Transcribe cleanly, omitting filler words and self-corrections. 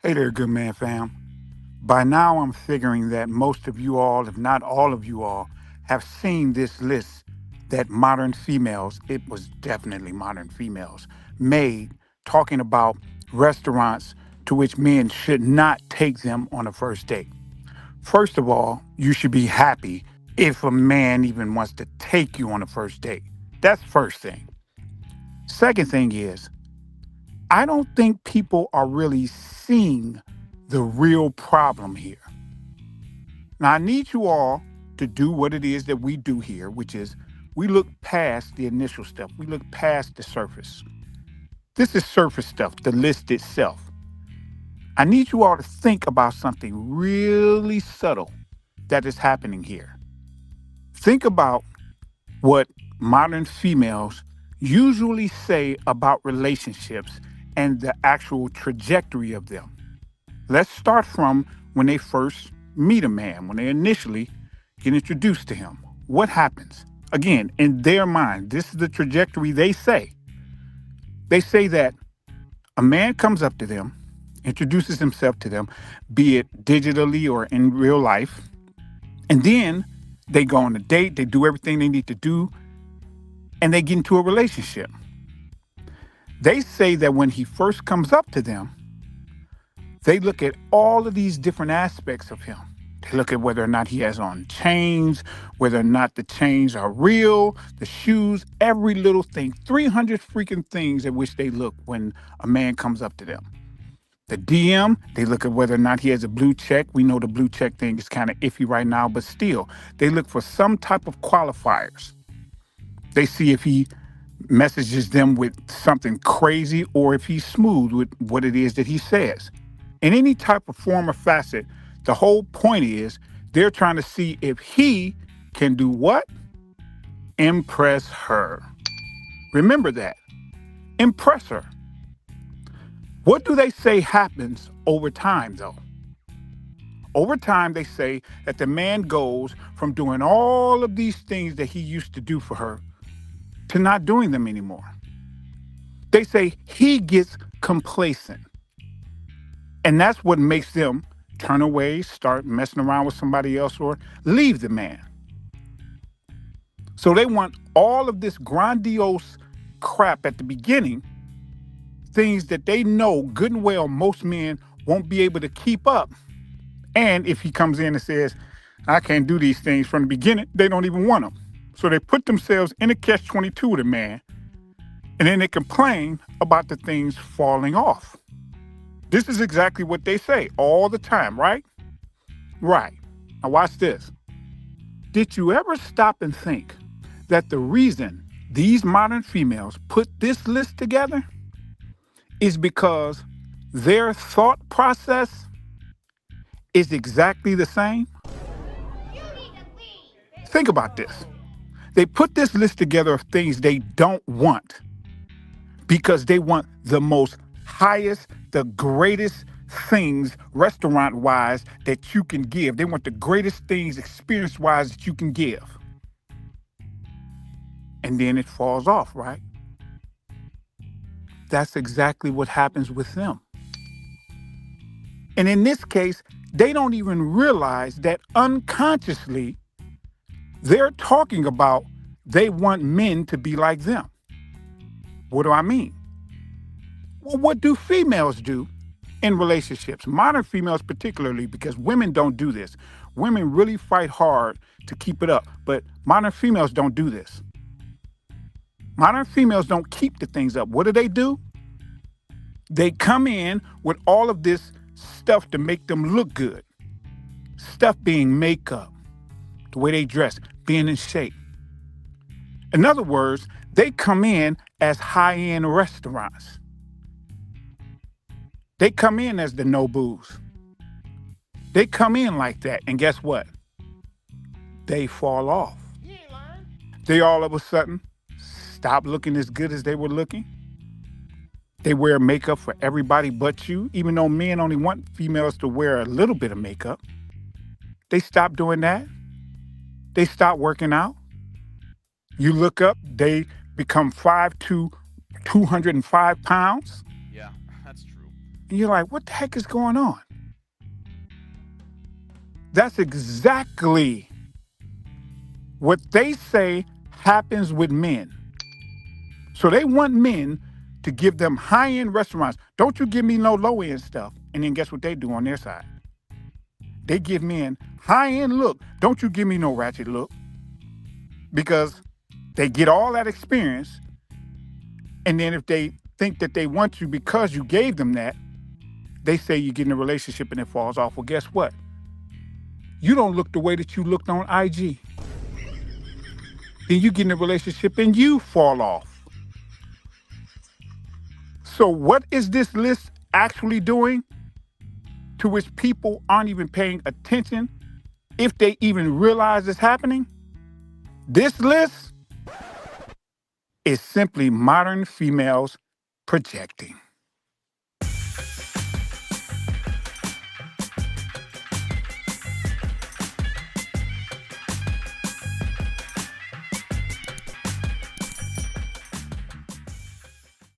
Hey there, good man fam. By now, I'm figuring that most of you all, if not all of you all, have seen this list that modern females, it was definitely modern females, made talking about restaurants to which men should not take them on a first date. First of all, you should be happy if a man even wants to take you on a first date. That's first thing. Second thing is, I don't think people are really seeing the real problem here. Now, I need you all to do what it is that we do here, which is we look past the initial stuff, we look past the surface. This is surface stuff, the list itself. I need you all to think about something really subtle that is happening here. Think about what modern females usually say about relationships and the actual trajectory of them. Let's start from when they first meet a man, when they initially get introduced to him. What happens? Again, in their mind, this is the trajectory they say. They say that a man comes up to them, introduces himself to them, be it digitally or in real life, and then they go on a date, they do everything they need to do, and they get into a relationship. They say that when he first comes up to them, they look at all of these different aspects of him. They look at whether or not he has on chains, whether or not the chains are real, the shoes, every little thing, 300 freaking things at which they look when a man comes up to them. The DM, they look at whether or not he has a blue check. We know the blue check thing is kind of iffy right now, but still, they look for some type of qualifiers. They see if he messages them with something crazy or if he's smooth with what it is that he says. In any type of form or facet, the whole point is they're trying to see if he can do what? Impress her. Remember that. Impress her. What do they say happens over time, though? Over time, they say that the man goes from doing all of these things that he used to do for her to not doing them anymore. They say he gets complacent. And that's what makes them turn away, start messing around with somebody else, or leave the man. So they want all of this grandiose crap at the beginning, things that they know good and well most men won't be able to keep up. And if he comes in and says, I can't do these things from the beginning, they don't even want them. So they put themselves in a catch-22 with a man, and then they complain about the things falling off. This is exactly what they say all the time, right? Right. Now watch this. Did you ever stop and think that the reason these modern females put this list together is because their thought process is exactly the same? Think about this. They put this list together of things they don't want because they want the most highest, the greatest things restaurant-wise that you can give. They want the greatest things experience-wise that you can give. And then it falls off, right? That's exactly what happens with them. And in this case, they don't even realize that unconsciously they're talking about they want men to be like them. What do I mean? Well, what do females do in relationships? Modern females particularly, because women don't do this. Women really fight hard to keep it up, but modern females don't do this. Modern females don't keep the things up. What do? They come in with all of this stuff to make them look good. Stuff being makeup, the way they dress, being in shape. In other words, they come in as high-end restaurants. They come in as the no booze. They come in like that, and guess what? They fall off. They all of a sudden stop looking as good as they were looking. They wear makeup for everybody but you, even though men only want females to wear a little bit of makeup. They stop doing that. They stop working out. You look up, they become 5'2", 205 pounds. Yeah, that's true. And you're like, what the heck is going on? That's exactly what they say happens with men. So they want men to give them high-end restaurants. Don't you give me no low-end stuff. And then guess what they do on their side? They give men high-end look. Don't you give me no ratchet look. Because they get all that experience. And then if they think that they want you because you gave them that, they say you get in a relationship and it falls off. Well, guess what? You don't look the way that you looked on IG. Then you get in a relationship and you fall off. So what is this list actually doing to which people aren't even paying attention if they even realize it's happening? This list is simply modern females projecting.